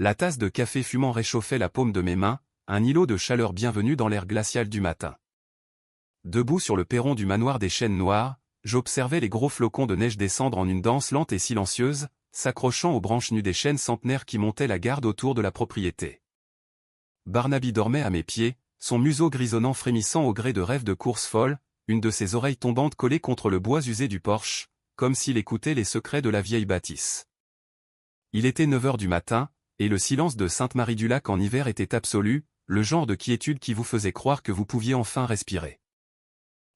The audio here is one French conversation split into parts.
La tasse de café fumant réchauffait la paume de mes mains, un îlot de chaleur bienvenue dans l'air glacial du matin. Debout sur le perron du manoir des Chênes Noirs, j'observais les gros flocons de neige descendre en une danse lente et silencieuse, s'accrochant aux branches nues des chênes centenaires qui montaient la garde autour de la propriété. Barnaby dormait à mes pieds, son museau grisonnant frémissant au gré de rêves de course folle, une de ses oreilles tombantes collées contre le bois usé du porche, comme s'il écoutait les secrets de la vieille bâtisse. Il était 9 heures du matin, et le silence de Sainte-Marie-du-Lac en hiver était absolu, le genre de quiétude qui vous faisait croire que vous pouviez enfin respirer.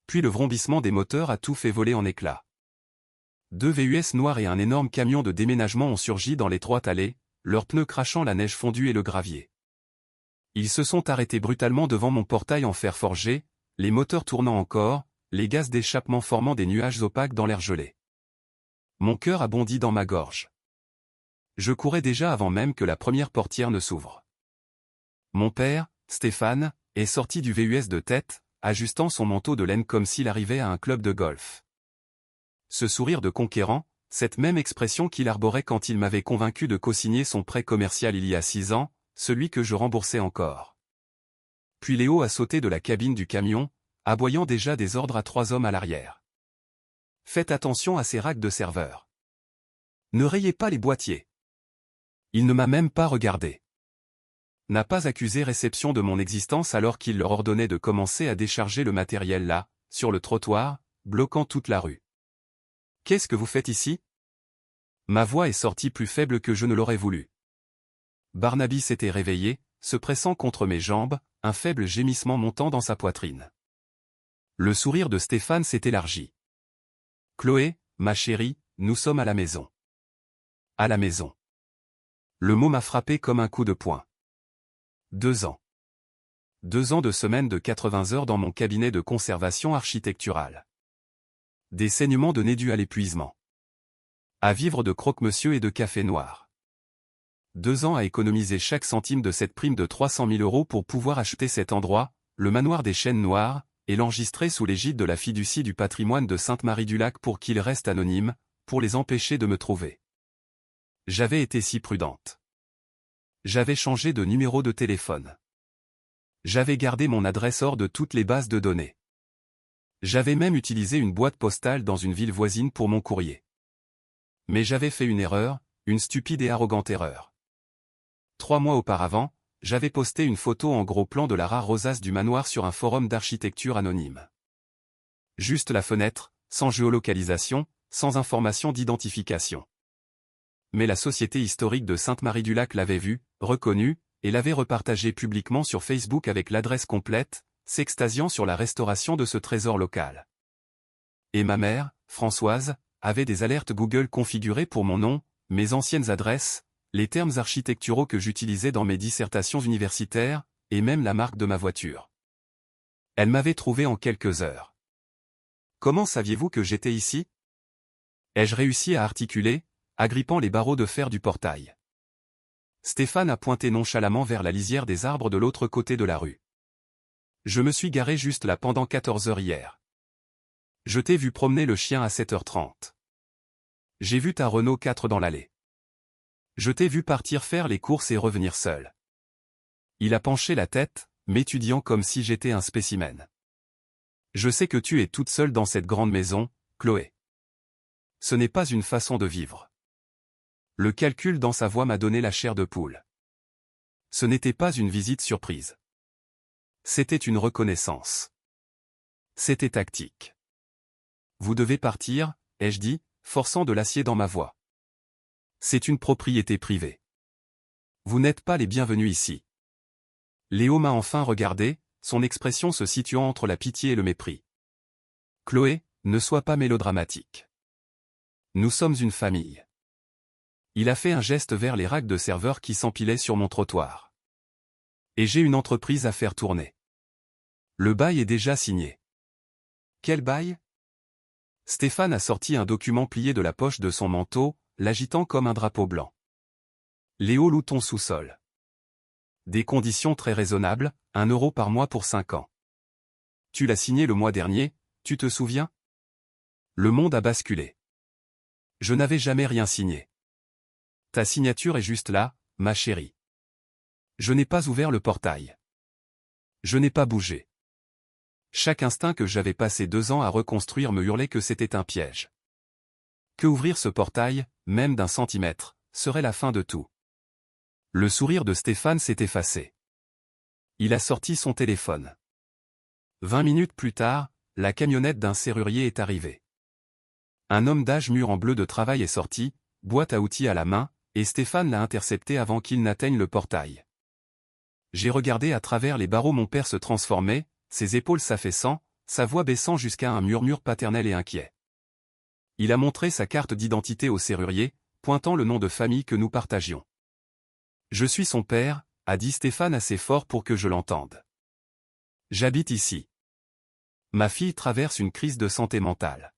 Puis le vrombissement des moteurs a tout fait voler en éclats. 2 VUS noirs et un énorme camion de déménagement ont surgi dans l'étroite allée, leurs pneus crachant la neige fondue et le gravier. Ils se sont arrêtés brutalement devant mon portail en fer forgé, les moteurs tournant encore, les gaz d'échappement formant des nuages opaques dans l'air gelé. Mon cœur a bondi dans ma gorge. Je courais déjà avant même que la première portière ne s'ouvre. Mon père, Stéphane, est sorti du VUS de tête, ajustant son manteau de laine comme s'il arrivait à un club de golf. Ce sourire de conquérant, cette même expression qu'il arborait quand il m'avait convaincu de co-signer son prêt commercial il y a 6 ans, celui que je remboursais encore. Puis Léo a sauté de la cabine du camion, aboyant déjà des ordres à 3 hommes à l'arrière. Faites attention à ces racks de serveurs. Ne rayez pas les boîtiers. Il ne m'a même pas regardé. N'a pas accusé réception de mon existence alors qu'il leur ordonnait de commencer à décharger le matériel là, sur le trottoir, bloquant toute la rue. Qu'est-ce que vous faites ici? Ma voix est sortie plus faible que je ne l'aurais voulu. Barnaby s'était réveillé, se pressant contre mes jambes, un faible gémissement montant dans sa poitrine. Le sourire de Stéphane s'est élargi. Chloé, ma chérie, nous sommes à la maison. À la maison. Le mot m'a frappé comme un coup de poing. 2 ans. 2 ans de semaine de 80 heures dans mon cabinet de conservation architecturale. Des saignements de nez dus à l'épuisement. À vivre de croque-monsieur et de café noir. 2 ans à économiser chaque centime de cette prime de 300 000 € pour pouvoir acheter cet endroit, le manoir des Chênes Noirs, et l'enregistrer sous l'égide de la fiducie du patrimoine de Sainte-Marie-du-Lac pour qu'il reste anonyme, pour les empêcher de me trouver. J'avais été si prudente. J'avais changé de numéro de téléphone. J'avais gardé mon adresse hors de toutes les bases de données. J'avais même utilisé une boîte postale dans une ville voisine pour mon courrier. Mais j'avais fait une erreur, une stupide et arrogante erreur. 3 mois auparavant, j'avais posté une photo en gros plan de la rare rosace du manoir sur un forum d'architecture anonyme. Juste la fenêtre, sans géolocalisation, sans information d'identification. Mais la Société historique de Sainte-Marie-du-Lac l'avait vue, reconnue, et l'avait repartagée publiquement sur Facebook avec l'adresse complète, s'extasiant sur la restauration de ce trésor local. Et ma mère, Françoise, avait des alertes Google configurées pour mon nom, mes anciennes adresses, les termes architecturaux que j'utilisais dans mes dissertations universitaires, et même la marque de ma voiture. Elle m'avait trouvé en quelques heures. Comment saviez-vous que j'étais ici? Ai-je réussi à articuler, agrippant les barreaux de fer du portail. Stéphane a pointé nonchalamment vers la lisière des arbres de l'autre côté de la rue. Je me suis garé juste là pendant 14 heures hier. Je t'ai vu promener le chien à 7h30. J'ai vu ta Renault 4 dans l'allée. Je t'ai vu partir faire les courses et revenir seul. Il a penché la tête, m'étudiant comme si j'étais un spécimen. Je sais que tu es toute seule dans cette grande maison, Chloé. Ce n'est pas une façon de vivre. Le calcul dans sa voix m'a donné la chair de poule. Ce n'était pas une visite surprise. C'était une reconnaissance. C'était tactique. Vous devez partir, ai-je dit, forçant de l'acier dans ma voix. C'est une propriété privée. Vous n'êtes pas les bienvenus ici. Léo m'a enfin regardé, son expression se situant entre la pitié et le mépris. Chloé, ne sois pas mélodramatique. Nous sommes une famille. Il a fait un geste vers les racks de serveurs qui s'empilaient sur mon trottoir. Et j'ai une entreprise à faire tourner. Le bail est déjà signé. Quel bail? Stéphane a sorti un document plié de la poche de son manteau, l'agitant comme un drapeau blanc. Léo loue ton sous-sol. Des conditions très raisonnables, 1 € par mois pour 5 ans. Tu l'as signé le mois dernier, tu te souviens? Le monde a basculé. Je n'avais jamais rien signé. Ta signature est juste là, ma chérie. Je n'ai pas ouvert le portail. Je n'ai pas bougé. Chaque instinct que j'avais passé 2 ans à reconstruire me hurlait que c'était un piège. Que ouvrir ce portail, même d'1 centimètre, serait la fin de tout. Le sourire de Stéphane s'est effacé. Il a sorti son téléphone. 20 minutes plus tard, la camionnette d'un serrurier est arrivée. Un homme d'âge mûr en bleu de travail est sorti, boîte à outils à la main, et Stéphane l'a intercepté avant qu'il n'atteigne le portail. J'ai regardé à travers les barreaux mon père se transformer, ses épaules s'affaissant, sa voix baissant jusqu'à un murmure paternel et inquiet. Il a montré sa carte d'identité au serrurier, pointant le nom de famille que nous partagions. « Je suis son père », a dit Stéphane assez fort pour que je l'entende. « J'habite ici. Ma fille traverse une crise de santé mentale.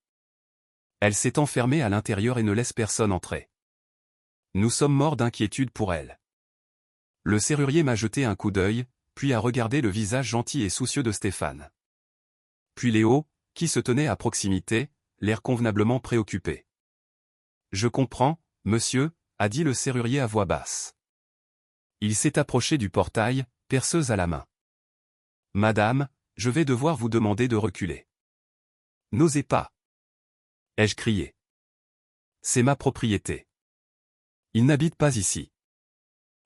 Elle s'est enfermée à l'intérieur et ne laisse personne entrer. Nous sommes morts d'inquiétude pour elle. » Le serrurier m'a jeté un coup d'œil, puis a regardé le visage gentil et soucieux de Stéphane. Puis Léo, qui se tenait à proximité, l'air convenablement préoccupé. « Je comprends, monsieur », a dit le serrurier à voix basse. Il s'est approché du portail, perceuse à la main. « Madame, je vais devoir vous demander de reculer. »« N'osez pas !» ai-je crié. « C'est ma propriété. Il n'habite pas ici.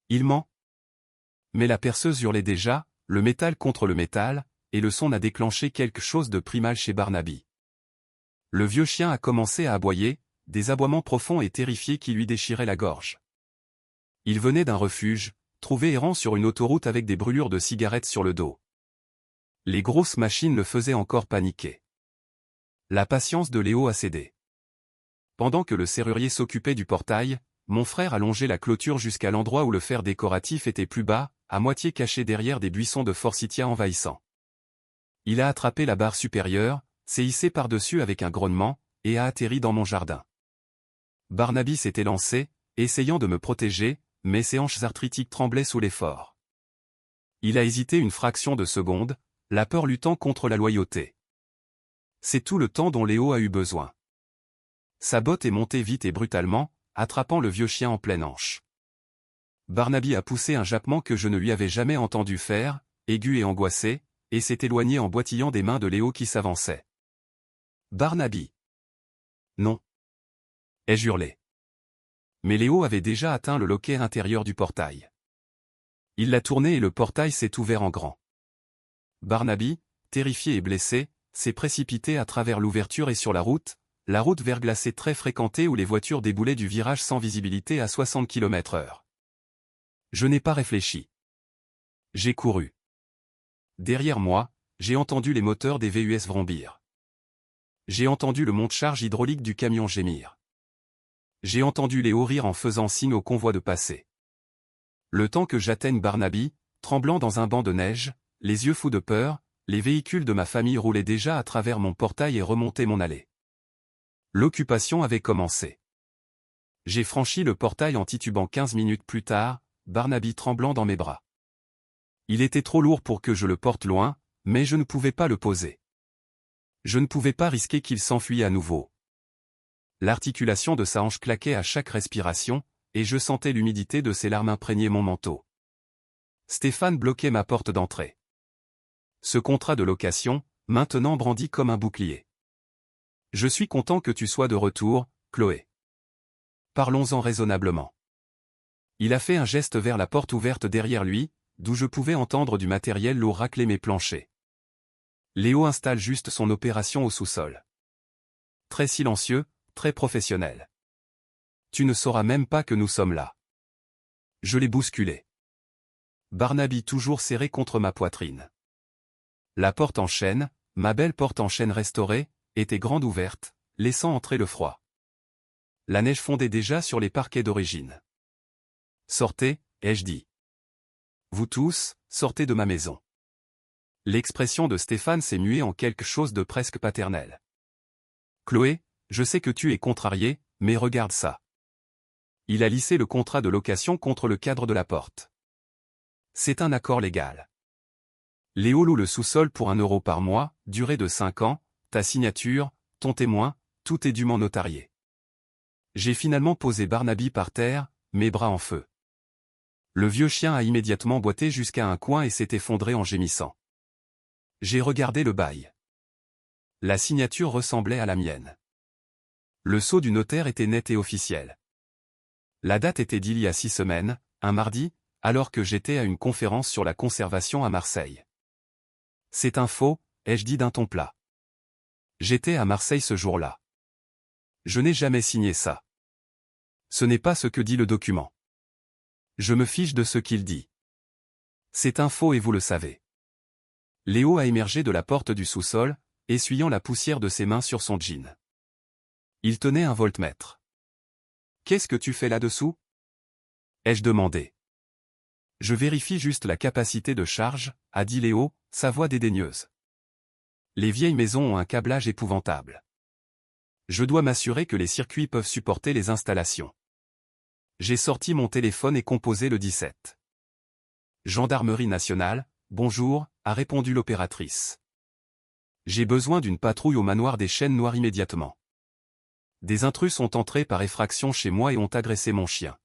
Il ment. » Mais la perceuse hurlait déjà, le métal contre le métal, et le son a déclenché quelque chose de primal chez Barnaby. Le vieux chien a commencé à aboyer, des aboiements profonds et terrifiés qui lui déchiraient la gorge. Il venait d'un refuge, trouvé errant sur une autoroute avec des brûlures de cigarettes sur le dos. Les grosses machines le faisaient encore paniquer. La patience de Léo a cédé. Pendant que le serrurier s'occupait du portail, mon frère a longé la clôture jusqu'à l'endroit où le fer décoratif était plus bas, à moitié caché derrière des buissons de forsythia envahissants. Il a attrapé la barre supérieure, s'est hissé par-dessus avec un grognement, et a atterri dans mon jardin. Barnaby s'était lancé, essayant de me protéger, mais ses hanches arthritiques tremblaient sous l'effort. Il a hésité une fraction de seconde, la peur luttant contre la loyauté. C'est tout le temps dont Léo a eu besoin. Sa botte est montée vite et brutalement, attrapant le vieux chien en pleine hanche. Barnaby a poussé un jappement que je ne lui avais jamais entendu faire, aigu et angoissé, et s'est éloigné en boitillant des mains de Léo qui s'avançait. « Barnaby !»« Non !» ai-je hurlé. Mais Léo avait déjà atteint le loquet intérieur du portail. Il l'a tourné et le portail s'est ouvert en grand. Barnaby, terrifié et blessé, s'est précipité à travers l'ouverture et sur la route verglacée très fréquentée où les voitures déboulaient du virage sans visibilité à 60 km/h. Je n'ai pas réfléchi. J'ai couru. Derrière moi, j'ai entendu les moteurs des VUS vrombir. J'ai entendu le monte-charge hydraulique du camion gémir. J'ai entendu Léo rire en faisant signe au convoi de passer. Le temps que j'atteigne Barnaby, tremblant dans un banc de neige, les yeux fous de peur, les véhicules de ma famille roulaient déjà à travers mon portail et remontaient mon allée. L'occupation avait commencé. J'ai franchi le portail en titubant 15 minutes plus tard, Barnaby tremblant dans mes bras. Il était trop lourd pour que je le porte loin, mais je ne pouvais pas le poser. Je ne pouvais pas risquer qu'il s'enfuit à nouveau. L'articulation de sa hanche claquait à chaque respiration, et je sentais l'humidité de ses larmes imprégner mon manteau. Stéphane bloquait ma porte d'entrée. Ce contrat de location, maintenant brandi comme un bouclier. Je suis content que tu sois de retour, Chloé. Parlons-en raisonnablement. Il a fait un geste vers la porte ouverte derrière lui, d'où je pouvais entendre du matériel lourd racler mes planchers. Léo installe juste son opération au sous-sol. Très silencieux, très professionnel. Tu ne sauras même pas que nous sommes là. Je l'ai bousculé. Barnaby toujours serré contre ma poitrine. La porte en chêne, ma belle porte en chêne restaurée, était grande ouverte, laissant entrer le froid. La neige fondait déjà sur les parquets d'origine. « Sortez », ai-je dit. « Vous tous, sortez de ma maison. » L'expression de Stéphane s'est muée en quelque chose de presque paternel. « Chloé, je sais que tu es contrariée, mais regarde ça. » Il a lissé le contrat de location contre le cadre de la porte. C'est un accord légal. Léo loue le sous-sol pour 1 euro par mois, durée de 5 ans, ta signature, ton témoin, tout est dûment notarié. J'ai finalement posé Barnaby par terre, mes bras en feu. Le vieux chien a immédiatement boité jusqu'à un coin et s'est effondré en gémissant. J'ai regardé le bail. La signature ressemblait à la mienne. Le sceau du notaire était net et officiel. La date était d'il y a 6 semaines, un mardi, alors que j'étais à une conférence sur la conservation à Marseille. C'est un faux, ai-je dit d'un ton plat. J'étais à Marseille ce jour-là. Je n'ai jamais signé ça. Ce n'est pas ce que dit le document. Je me fiche de ce qu'il dit. C'est un faux et vous le savez. Léo a émergé de la porte du sous-sol, essuyant la poussière de ses mains sur son jean. Il tenait un voltmètre. « Qu'est-ce que tu fais là-dessous » ai-je demandé. « Je vérifie juste la capacité de charge » a dit Léo, sa voix dédaigneuse. Les vieilles maisons ont un câblage épouvantable. Je dois m'assurer que les circuits peuvent supporter les installations. J'ai sorti mon téléphone et composé le 17. Gendarmerie nationale, bonjour, a répondu l'opératrice. J'ai besoin d'une patrouille au manoir des Chênes Noirs immédiatement. Des intrus sont entrés par effraction chez moi et ont agressé mon chien.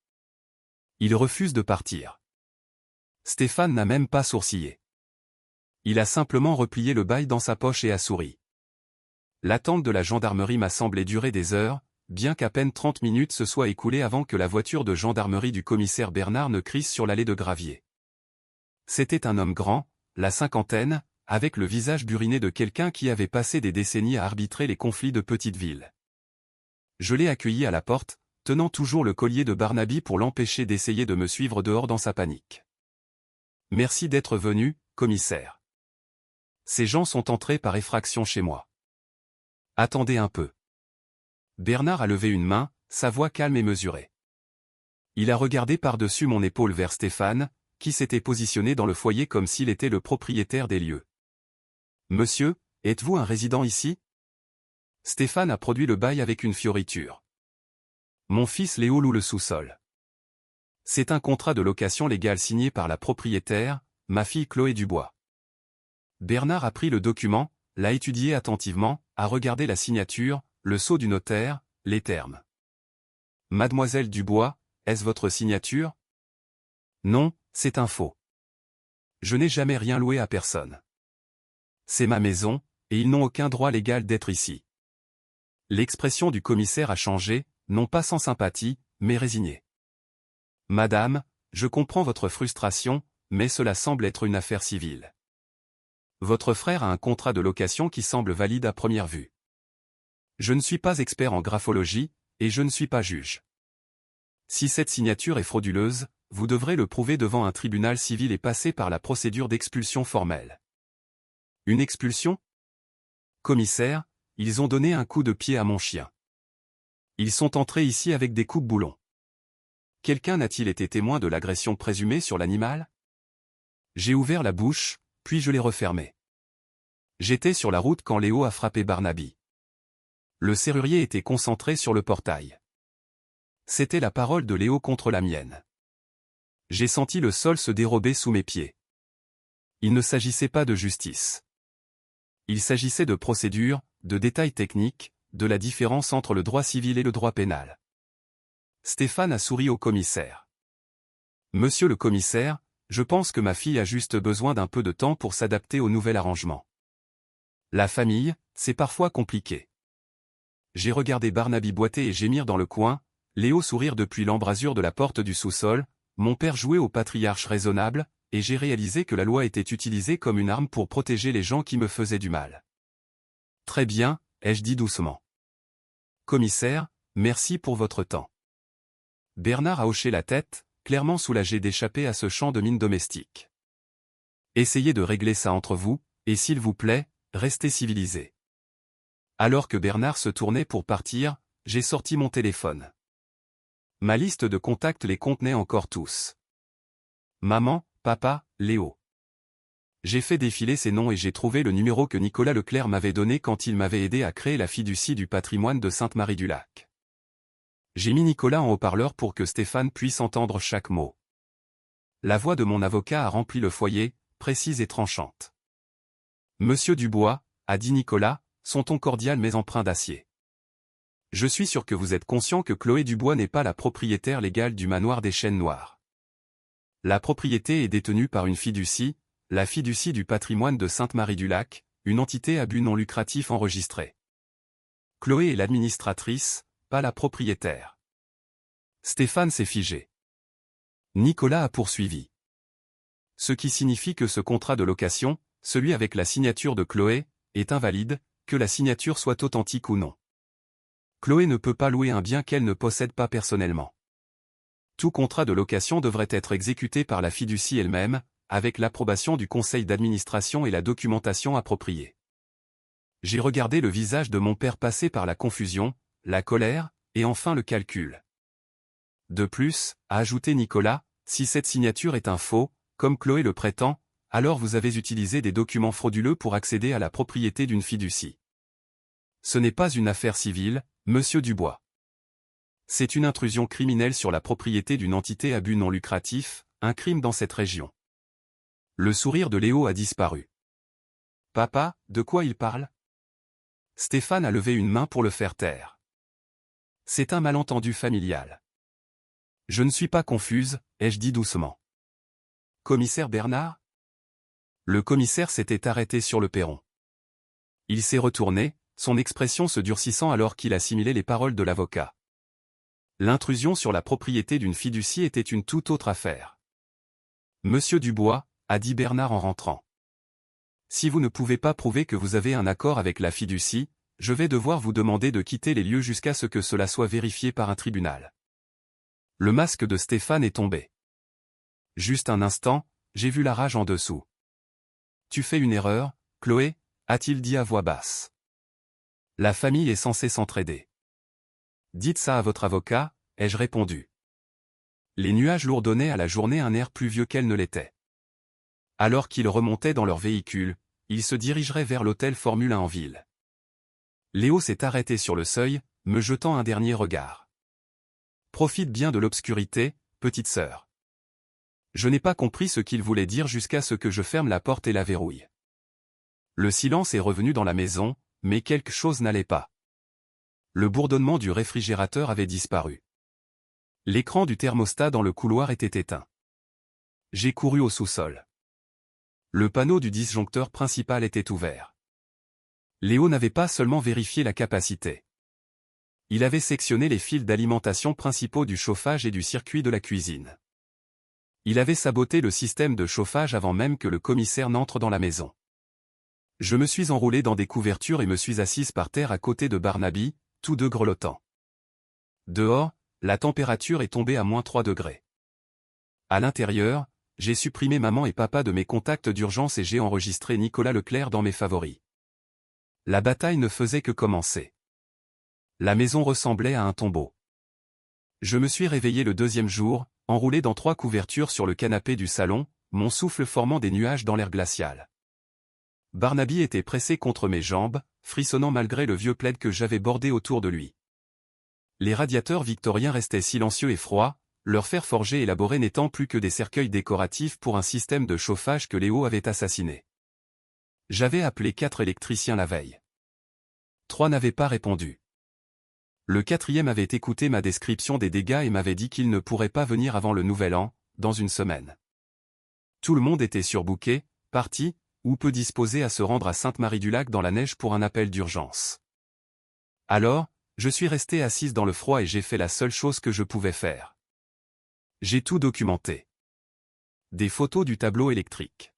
Il refuse de partir. Stéphane n'a même pas sourcillé. Il a simplement replié le bail dans sa poche et a souri. L'attente de la gendarmerie m'a semblé durer des heures, bien qu'à peine 30 minutes se soient écoulées avant que la voiture de gendarmerie du commissaire Bernard ne crisse sur l'allée de gravier. C'était un homme grand, la cinquantaine, avec le visage buriné de quelqu'un qui avait passé des décennies à arbitrer les conflits de petites villes. Je l'ai accueilli à la porte, tenant toujours le collier de Barnaby pour l'empêcher d'essayer de me suivre dehors dans sa panique. « Merci d'être venu, commissaire. Ces gens sont entrés par effraction chez moi. » « Attendez un peu. » Bernard a levé une main, sa voix calme et mesurée. Il a regardé par-dessus mon épaule vers Stéphane, qui s'était positionné dans le foyer comme s'il était le propriétaire des lieux. « Monsieur, êtes-vous un résident ici ?» Stéphane a produit le bail avec une fioriture. « Mon fils Léo loue le sous-sol. C'est un contrat de location légale signé par la propriétaire, ma fille Chloé Dubois. » Bernard a pris le document, l'a étudié attentivement, a regardé la signature, le sceau du notaire, les termes. « Mademoiselle Dubois, est-ce votre signature ?» Non, c'est un faux. Je n'ai jamais rien loué à personne. C'est ma maison, et ils n'ont aucun droit légal d'être ici. L'expression du commissaire a changé, non pas sans sympathie, mais résignée. « Madame, je comprends votre frustration, mais cela semble être une affaire civile. Votre frère a un contrat de location qui semble valide à première vue. Je ne suis pas expert en graphologie, et je ne suis pas juge. Si cette signature est frauduleuse, vous devrez le prouver devant un tribunal civil et passer par la procédure d'expulsion formelle. » Une expulsion ? Commissaire, ils ont donné un coup de pied à mon chien. Ils sont entrés ici avec des coupe-boulons. Quelqu'un n'a-t-il été témoin de l'agression présumée sur l'animal ? J'ai ouvert la bouche, puis je l'ai refermée. J'étais sur la route quand Léo a frappé Barnaby. Le serrurier était concentré sur le portail. C'était la parole de Léo contre la mienne. J'ai senti le sol se dérober sous mes pieds. Il ne s'agissait pas de justice. Il s'agissait de procédure, de détails techniques, de la différence entre le droit civil et le droit pénal. Stéphane a souri au commissaire. « Monsieur le commissaire, je pense que ma fille a juste besoin d'un peu de temps pour s'adapter au nouvel arrangement. La famille, c'est parfois compliqué. » J'ai regardé Barnaby boiter et gémir dans le coin, Léo sourire depuis l'embrasure de la porte du sous-sol, mon père jouer au patriarche raisonnable, et j'ai réalisé que la loi était utilisée comme une arme pour protéger les gens qui me faisaient du mal. « Très bien, ai-je dit doucement. Commissaire, merci pour votre temps. » Bernard a hoché la tête, clairement soulagé d'échapper à ce champ de mine domestique. « Essayez de régler ça entre vous, et s'il vous plaît, restez civilisés. » Alors que Bernard se tournait pour partir, j'ai sorti mon téléphone. Ma liste de contacts les contenait encore tous. Maman, papa, Léo. J'ai fait défiler ces noms et j'ai trouvé le numéro que Nicolas Leclerc m'avait donné quand il m'avait aidé à créer la fiducie du patrimoine de Sainte-Marie-du-Lac. J'ai mis Nicolas en haut-parleur pour que Stéphane puisse entendre chaque mot. La voix de mon avocat a rempli le foyer, précise et tranchante. « Monsieur Dubois, » a dit Nicolas, son ton cordial mais empreint d'acier. « Je suis sûr que vous êtes conscient que Chloé Dubois n'est pas la propriétaire légale du manoir des Chênes Noirs. La propriété est détenue par une fiducie, la fiducie du patrimoine de Sainte-Marie-du-Lac, une entité à but non lucratif enregistrée. Chloé est l'administratrice, pas la propriétaire. Stéphane s'est figé. Nicolas a poursuivi. Ce qui signifie que ce contrat de location, celui avec la signature de Chloé, est invalide, que la signature soit authentique ou non. Chloé ne peut pas louer un bien qu'elle ne possède pas personnellement. Tout contrat de location devrait être exécuté par la fiducie elle-même, avec l'approbation du conseil d'administration et la documentation appropriée. J'ai regardé le visage de mon père passer par la confusion, la colère, et enfin le calcul. De plus, a ajouté Nicolas, si cette signature est un faux, comme Chloé le prétend, alors vous avez utilisé des documents frauduleux pour accéder à la propriété d'une fiducie. Ce n'est pas une affaire civile, monsieur Dubois. C'est une intrusion criminelle sur la propriété d'une entité à but non lucratif, un crime dans cette région. Le sourire de Léo a disparu. Papa, de quoi il parle? Stéphane a levé une main pour le faire taire. C'est un malentendu familial. Je ne suis pas confuse, ai-je dit doucement. Commissaire Bernard? Le commissaire s'était arrêté sur le perron. Il s'est retourné, son expression se durcissant alors qu'il assimilait les paroles de l'avocat. L'intrusion sur la propriété d'une fiducie était une toute autre affaire. Monsieur Dubois, a dit Bernard en rentrant. Si vous ne pouvez pas prouver que vous avez un accord avec la fiducie, je vais devoir vous demander de quitter les lieux jusqu'à ce que cela soit vérifié par un tribunal. Le masque de Stéphane est tombé. Juste un instant, j'ai vu la rage en dessous. Tu fais une erreur, Chloé, a-t-il dit à voix basse. La famille est censée s'entraider. Dites ça à votre avocat, ai-je répondu. Les nuages lourdonnaient à la journée un air pluvieux qu'elle ne l'était. Alors qu'ils remontaient dans leur véhicule, ils se dirigeraient vers l'hôtel Formule 1 en ville. Léo s'est arrêté sur le seuil, me jetant un dernier regard. Profite bien de l'obscurité, petite sœur. Je n'ai pas compris ce qu'il voulait dire jusqu'à ce que je ferme la porte et la verrouille. Le silence est revenu dans la maison, mais quelque chose n'allait pas. Le bourdonnement du réfrigérateur avait disparu. L'écran du thermostat dans le couloir était éteint. J'ai couru au sous-sol. Le panneau du disjoncteur principal était ouvert. Léo n'avait pas seulement vérifié la capacité. Il avait sectionné les fils d'alimentation principaux du chauffage et du circuit de la cuisine. Il avait saboté le système de chauffage avant même que le commissaire n'entre dans la maison. Je me suis enroulé dans des couvertures et me suis assise par terre à côté de Barnaby, tous deux grelottants. Dehors, la température est tombée à -3 degrés. À l'intérieur, j'ai supprimé maman et papa de mes contacts d'urgence et j'ai enregistré Nicolas Leclerc dans mes favoris. La bataille ne faisait que commencer. La maison ressemblait à un tombeau. Je me suis réveillé le deuxième jour, enroulé dans 3 couvertures sur le canapé du salon, mon souffle formant des nuages dans l'air glacial. Barnaby était pressé contre mes jambes, frissonnant malgré le vieux plaid que j'avais bordé autour de lui. Les radiateurs victoriens restaient silencieux et froids, leur fer forgé élaboré n'étant plus que des cercueils décoratifs pour un système de chauffage que Léo avait assassiné. J'avais appelé 4 électriciens la veille. 3 n'avaient pas répondu. Le 4e avait écouté ma description des dégâts et m'avait dit qu'il ne pourrait pas venir avant le nouvel an, dans une semaine. Tout le monde était surbooké, parti, ou peu disposé à se rendre à Sainte-Marie-du-Lac dans la neige pour un appel d'urgence. Alors, je suis resté assise dans le froid et j'ai fait la seule chose que je pouvais faire. J'ai tout documenté. Des photos du tableau électrique.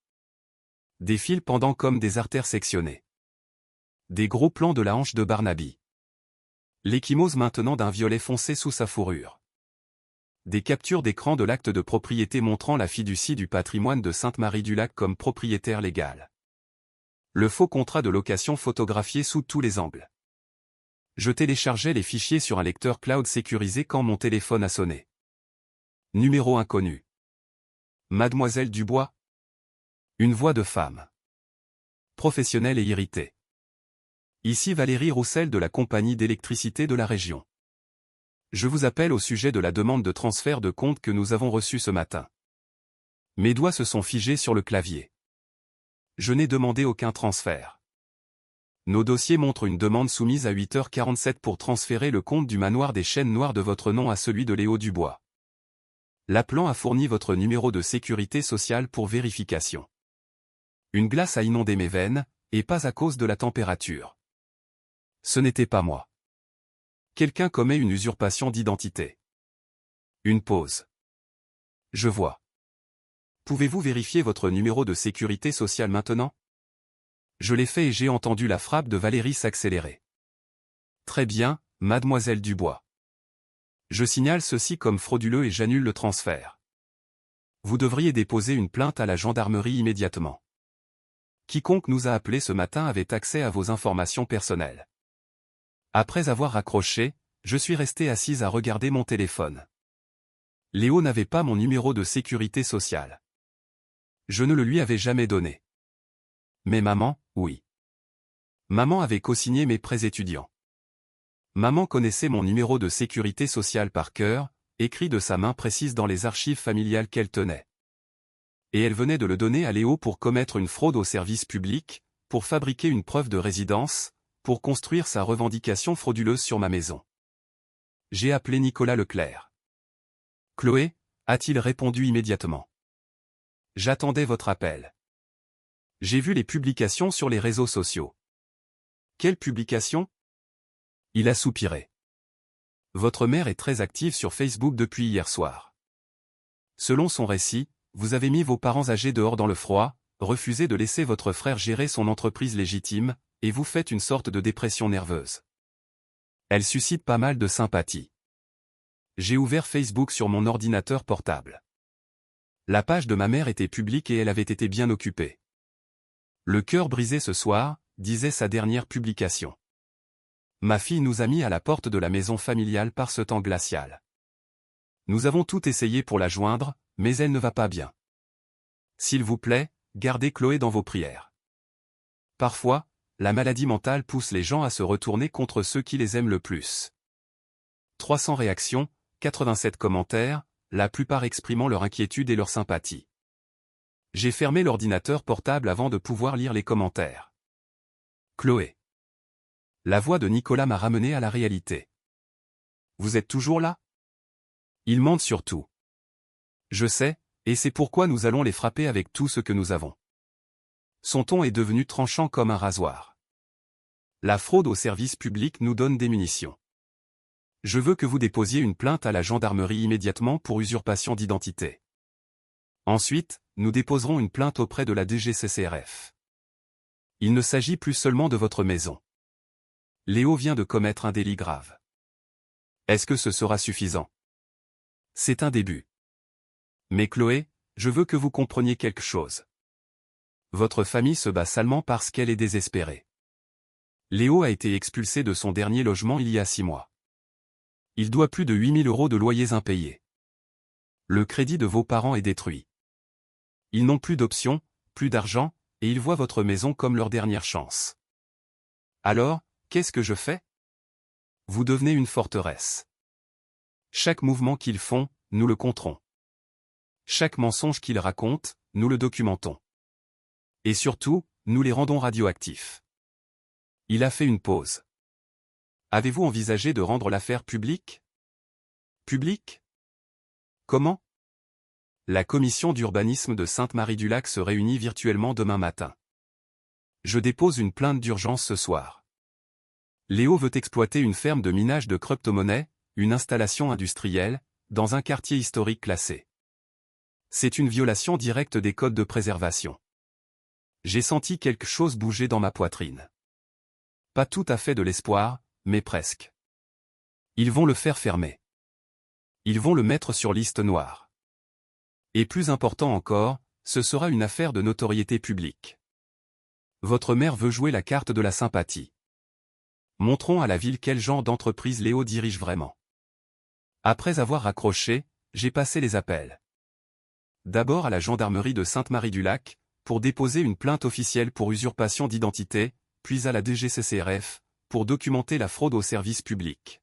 Des fils pendant comme des artères sectionnées. Des gros plans de la hanche de Barnaby. L'échymose maintenant d'un violet foncé sous sa fourrure. Des captures d'écran de l'acte de propriété montrant la fiducie du patrimoine de Sainte-Marie-du-Lac comme propriétaire légal. Le faux contrat de location photographié sous tous les angles. Je téléchargeais les fichiers sur un lecteur cloud sécurisé quand mon téléphone a sonné. Numéro inconnu. Mademoiselle Dubois. Une voix de femme. Professionnelle et irritée. Ici Valérie Roussel de la compagnie d'électricité de la région. Je vous appelle au sujet de la demande de transfert de compte que nous avons reçue ce matin. Mes doigts se sont figés sur le clavier. Je n'ai demandé aucun transfert. Nos dossiers montrent une demande soumise à 8h47 pour transférer le compte du manoir des Chênes Noires de votre nom à celui de Léo Dubois. L'appelant a fourni votre numéro de sécurité sociale pour vérification. Une glace a inondé mes veines, et pas à cause de la température. Ce n'était pas moi. Quelqu'un commet une usurpation d'identité. Une pause. Je vois. Pouvez-vous vérifier votre numéro de sécurité sociale maintenant? Je l'ai fait et j'ai entendu la frappe de Valérie s'accélérer. Très bien, mademoiselle Dubois. Je signale ceci comme frauduleux et j'annule le transfert. Vous devriez déposer une plainte à la gendarmerie immédiatement. Quiconque nous a appelés ce matin avait accès à vos informations personnelles. Après avoir raccroché, je suis resté assise à regarder mon téléphone. Léo n'avait pas mon numéro de sécurité sociale. Je ne le lui avais jamais donné. Mais maman, oui. Maman avait co-signé mes prêts étudiants. Maman connaissait mon numéro de sécurité sociale par cœur, écrit de sa main précise dans les archives familiales qu'elle tenait. Et elle venait de le donner à Léo pour commettre une fraude au service public, pour fabriquer une preuve de résidence, pour construire sa revendication frauduleuse sur ma maison. J'ai appelé Nicolas Leclerc. Chloé, a-t-il répondu immédiatement. J'attendais votre appel. J'ai vu les publications sur les réseaux sociaux. Quelles publications? Il a soupiré. Votre mère est très active sur Facebook depuis hier soir. Selon son récit, vous avez mis vos parents âgés dehors dans le froid, refusé de laisser votre frère gérer son entreprise légitime, et vous faites une sorte de dépression nerveuse. Elle suscite pas mal de sympathie. J'ai ouvert Facebook sur mon ordinateur portable. La page de ma mère était publique et elle avait été bien occupée. Le cœur brisé ce soir, disait sa dernière publication. Ma fille nous a mis à la porte de la maison familiale par ce temps glacial. Nous avons tout essayé pour la joindre, mais elle ne va pas bien. S'il vous plaît, gardez Chloé dans vos prières. Parfois, la maladie mentale pousse les gens à se retourner contre ceux qui les aiment le plus. 300 réactions, 87 commentaires, la plupart exprimant leur inquiétude et leur sympathie. J'ai fermé l'ordinateur portable avant de pouvoir lire les commentaires. Chloé. La voix de Nicolas m'a ramené à la réalité. Vous êtes toujours là? Ils mentent sur tout. Je sais, et c'est pourquoi nous allons les frapper avec tout ce que nous avons. Son ton est devenu tranchant comme un rasoir. La fraude au service public nous donne des munitions. Je veux que vous déposiez une plainte à la gendarmerie immédiatement pour usurpation d'identité. Ensuite, nous déposerons une plainte auprès de la DGCCRF. Il ne s'agit plus seulement de votre maison. Léo vient de commettre un délit grave. Est-ce que ce sera suffisant? C'est un début. Mais Chloé, je veux que vous compreniez quelque chose. Votre famille se bat salement parce qu'elle est désespérée. Léo a été expulsé de son dernier logement il y a 6 mois. Il doit plus de 8 000 € de loyers impayés. Le crédit de vos parents est détruit. Ils n'ont plus d'options, plus d'argent, et ils voient votre maison comme leur dernière chance. Alors, qu'est-ce que je fais? Vous devenez une forteresse. Chaque mouvement qu'ils font, nous le compterons. Chaque mensonge qu'ils racontent, nous le documentons. Et surtout, nous les rendons radioactifs. Il a fait une pause. Avez-vous envisagé de rendre l'affaire publique? Publique? Comment? La commission d'urbanisme de Sainte-Marie-du-Lac se réunit virtuellement demain matin. Je dépose une plainte d'urgence ce soir. Léo veut exploiter une ferme de minage de crypto-monnaies, une installation industrielle, dans un quartier historique classé. C'est une violation directe des codes de préservation. J'ai senti quelque chose bouger dans ma poitrine. Pas tout à fait de l'espoir, mais presque. Ils vont le faire fermer. Ils vont le mettre sur liste noire. Et plus important encore, ce sera une affaire de notoriété publique. Votre mère veut jouer la carte de la sympathie. Montrons à la ville quel genre d'entreprise Léo dirige vraiment. Après avoir raccroché, j'ai passé les appels. D'abord à la gendarmerie de Sainte-Marie-du-Lac, pour déposer une plainte officielle pour usurpation d'identité, puis à la DGCCRF, pour documenter la fraude au service public.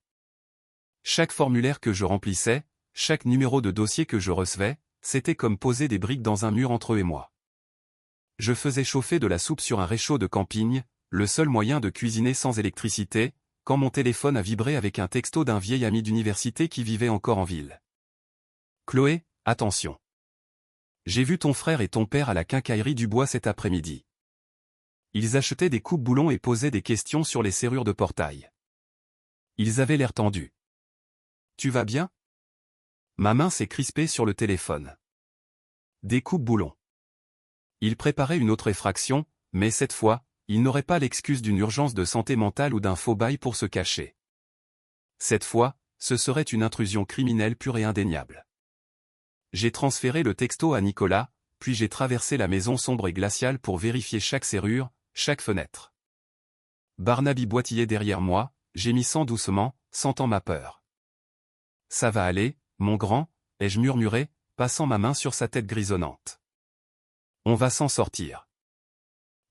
Chaque formulaire que je remplissais, chaque numéro de dossier que je recevais, c'était comme poser des briques dans un mur entre eux et moi. Je faisais chauffer de la soupe sur un réchaud de camping, le seul moyen de cuisiner sans électricité, quand mon téléphone a vibré avec un texto d'un vieil ami d'université qui vivait encore en ville. Chloé, attention. J'ai vu ton frère et ton père à la quincaillerie du bois cet après-midi. Ils achetaient des coupes-boulons et posaient des questions sur les serrures de portail. Ils avaient l'air tendus. Tu vas bien? Ma main s'est crispée sur le téléphone. Des coupes-boulons. Ils préparaient une autre effraction, mais cette fois, ils n'auraient pas l'excuse d'une urgence de santé mentale ou d'un faux bail pour se cacher. Cette fois, ce serait une intrusion criminelle pure et indéniable. J'ai transféré le texto à Nicolas, puis j'ai traversé la maison sombre et glaciale pour vérifier chaque serrure, chaque fenêtre. Barnaby boitillait derrière moi, gémissant doucement, sentant ma peur. Ça va aller, mon grand, ai-je murmuré, passant ma main sur sa tête grisonnante. On va s'en sortir.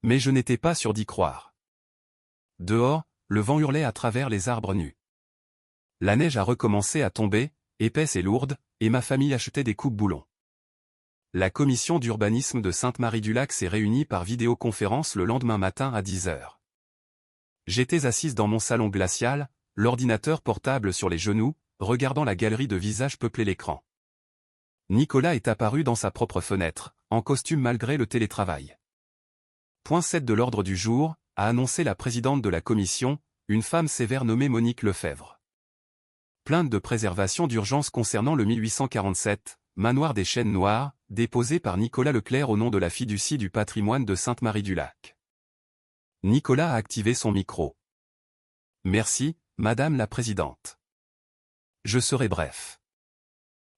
Mais je n'étais pas sûr d'y croire. Dehors, le vent hurlait à travers les arbres nus. La neige a recommencé à tomber, épaisse et lourde, et ma famille achetait des coupes-boulons. La commission d'urbanisme de Sainte-Marie-du-Lac s'est réunie par vidéoconférence le lendemain matin à 10 h. J'étais assise dans mon salon glacial, l'ordinateur portable sur les genoux, regardant la galerie de visages peupler l'écran. Nicolas est apparu dans sa propre fenêtre, en costume malgré le télétravail. Point 7 de l'ordre du jour, a annoncé la présidente de la commission, une femme sévère nommée Monique Lefebvre. Plainte de préservation d'urgence concernant le 1847, manoir des Chênes Noires, déposée par Nicolas Leclerc au nom de la fiducie du patrimoine de Sainte-Marie-du-Lac. Nicolas a activé son micro. Merci, Madame la Présidente. Je serai bref.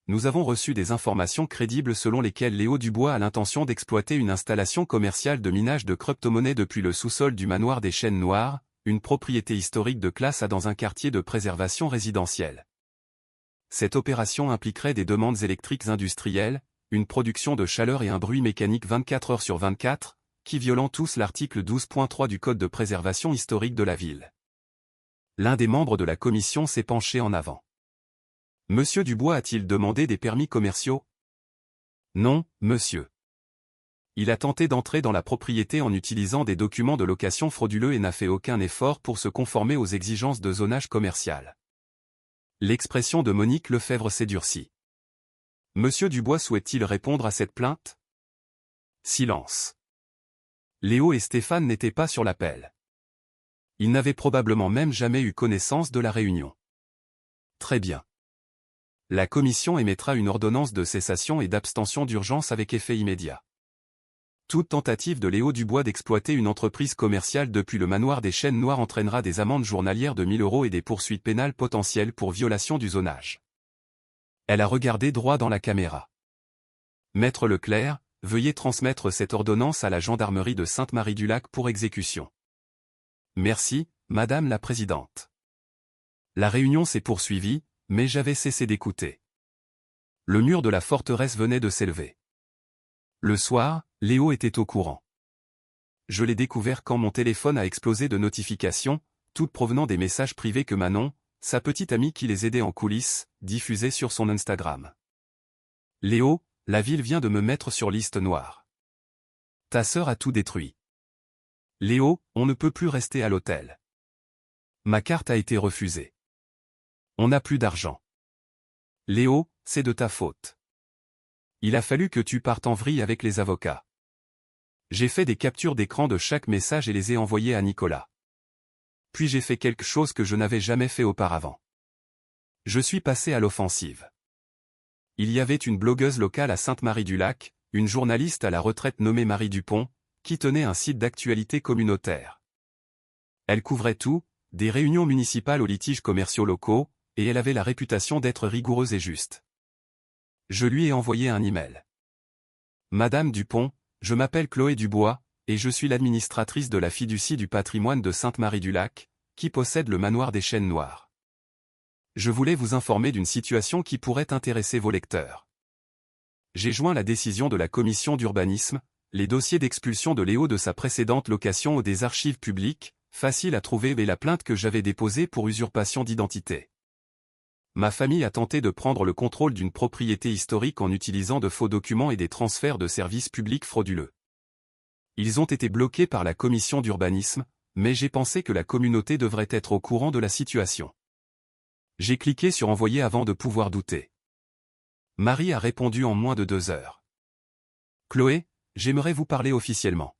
Nous avons reçu des informations crédibles selon lesquelles Léo Dubois a l'intention d'exploiter une installation commerciale de minage de crypto-monnaies depuis le sous-sol du manoir des Chênes Noires, une propriété historique de classe A dans un quartier de préservation résidentielle. Cette opération impliquerait des demandes électriques industrielles, une production de chaleur et un bruit mécanique 24 heures sur 24, qui violant tous l'article 12.3 du Code de préservation historique de la ville. L'un des membres de la commission s'est penché en avant. Monsieur Dubois a-t-il demandé des permis commerciaux? Non, monsieur. Il a tenté d'entrer dans la propriété en utilisant des documents de location frauduleux et n'a fait aucun effort pour se conformer aux exigences de zonage commercial. L'expression de Monique Lefebvre s'est durcie. Monsieur Dubois souhaite-t-il répondre à cette plainte? Silence. Léo et Stéphane n'étaient pas sur l'appel. Ils n'avaient probablement même jamais eu connaissance de la réunion. Très bien. La commission émettra une ordonnance de cessation et d'abstention d'urgence avec effet immédiat. Toute tentative de Léo Dubois d'exploiter une entreprise commerciale depuis le manoir des Chênes Noires entraînera des amendes journalières de 1 000 € et des poursuites pénales potentielles pour violation du zonage. Elle a regardé droit dans la caméra. Maître Leclerc, veuillez transmettre cette ordonnance à la gendarmerie de Sainte-Marie-du-Lac pour exécution. Merci, Madame la Présidente. La réunion s'est poursuivie, mais j'avais cessé d'écouter. Le mur de la forteresse venait de s'élever. Le soir, Léo était au courant. Je l'ai découvert quand mon téléphone a explosé de notifications, toutes provenant des messages privés que Manon, sa petite amie qui les aidait en coulisses, diffusait sur son Instagram. Léo, la ville vient de me mettre sur liste noire. Ta sœur a tout détruit. Léo, on ne peut plus rester à l'hôtel. Ma carte a été refusée. On n'a plus d'argent. Léo, c'est de ta faute. Il a fallu que tu partes en vrille avec les avocats. J'ai fait des captures d'écran de chaque message et les ai envoyés à Nicolas. Puis j'ai fait quelque chose que je n'avais jamais fait auparavant. Je suis passé à l'offensive. Il y avait une blogueuse locale à Sainte-Marie-du-Lac, une journaliste à la retraite nommée Marie Dupont, qui tenait un site d'actualité communautaire. Elle couvrait tout, des réunions municipales aux litiges commerciaux locaux, et elle avait la réputation d'être rigoureuse et juste. Je lui ai envoyé un email. Madame Dupont, je m'appelle Chloé Dubois, et je suis l'administratrice de la fiducie du patrimoine de Sainte-Marie-du-Lac, qui possède le manoir des Chênes Noires. Je voulais vous informer d'une situation qui pourrait intéresser vos lecteurs. J'ai joint la décision de la commission d'urbanisme, les dossiers d'expulsion de Léo de sa précédente location aux des archives publiques, facile à trouver et la plainte que j'avais déposée pour usurpation d'identité. Ma famille a tenté de prendre le contrôle d'une propriété historique en utilisant de faux documents et des transferts de services publics frauduleux. Ils ont été bloqués par la commission d'urbanisme, mais j'ai pensé que la communauté devrait être au courant de la situation. J'ai cliqué sur envoyer avant de pouvoir douter. Marie a répondu en moins de 2 heures. Chloé, j'aimerais vous parler officiellement.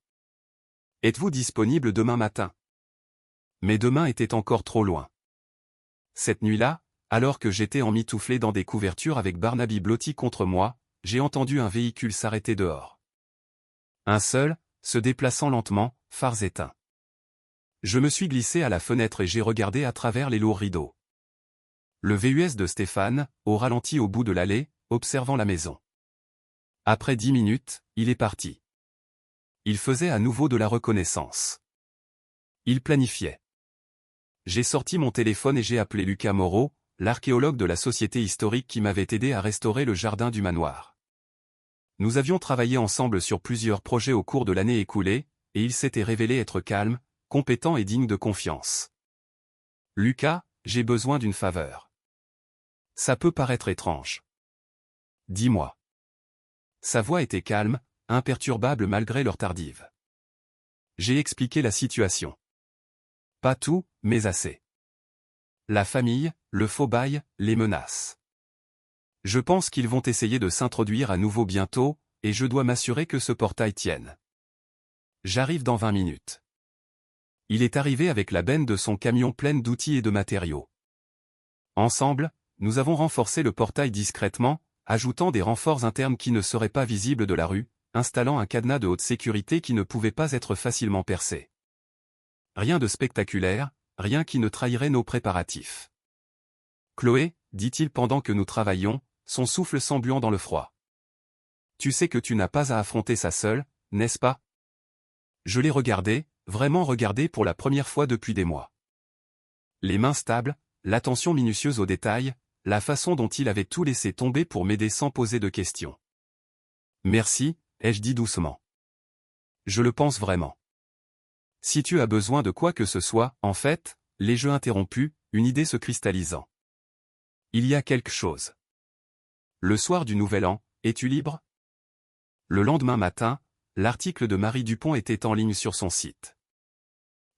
Êtes-vous disponible demain matin? Mais demain était encore trop loin. Cette nuit-là, alors que j'étais emmitouflé dans des couvertures avec Barnaby blotti contre moi, j'ai entendu un véhicule s'arrêter dehors. Un seul, se déplaçant lentement, phares éteints. Je me suis glissé à la fenêtre et j'ai regardé à travers les lourds rideaux. Le VUS de Stéphane, au ralenti au bout de l'allée, observant la maison. Après 10 minutes, il est parti. Il faisait à nouveau de la reconnaissance. Il planifiait. J'ai sorti mon téléphone et j'ai appelé Lucas Moreau, l'archéologue de la société historique qui m'avait aidé à restaurer le jardin du manoir. Nous avions travaillé ensemble sur plusieurs projets au cours de l'année écoulée, et il s'était révélé être calme, compétent et digne de confiance. Lucas, j'ai besoin d'une faveur. Ça peut paraître étrange. Dis-moi. Sa voix était calme, imperturbable malgré l'heure tardive. J'ai expliqué la situation. Pas tout, mais assez. La famille, le faux bail, les menaces. Je pense qu'ils vont essayer de s'introduire à nouveau bientôt, et je dois m'assurer que ce portail tienne. J'arrive dans 20 minutes. Il est arrivé avec la benne de son camion pleine d'outils et de matériaux. Ensemble, nous avons renforcé le portail discrètement, ajoutant des renforts internes qui ne seraient pas visibles de la rue, installant un cadenas de haute sécurité qui ne pouvait pas être facilement percé. Rien de spectaculaire, rien qui ne trahirait nos préparatifs. Chloé, dit-il pendant que nous travaillions, son souffle s'embuant dans le froid. Tu sais que tu n'as pas à affronter ça seul, n'est-ce pas? Je l'ai regardé, vraiment regardé pour la première fois depuis des mois. Les mains stables, l'attention minutieuse aux détails, la façon dont il avait tout laissé tomber pour m'aider sans poser de questions. Merci, ai-je dit doucement. Je le pense vraiment. Si tu as besoin de quoi que ce soit, en fait, les jeux interrompus, une idée se cristallisant. Il y a quelque chose. Le soir du Nouvel An, es-tu libre? Le lendemain matin, l'article de Marie Dupont était en ligne sur son site.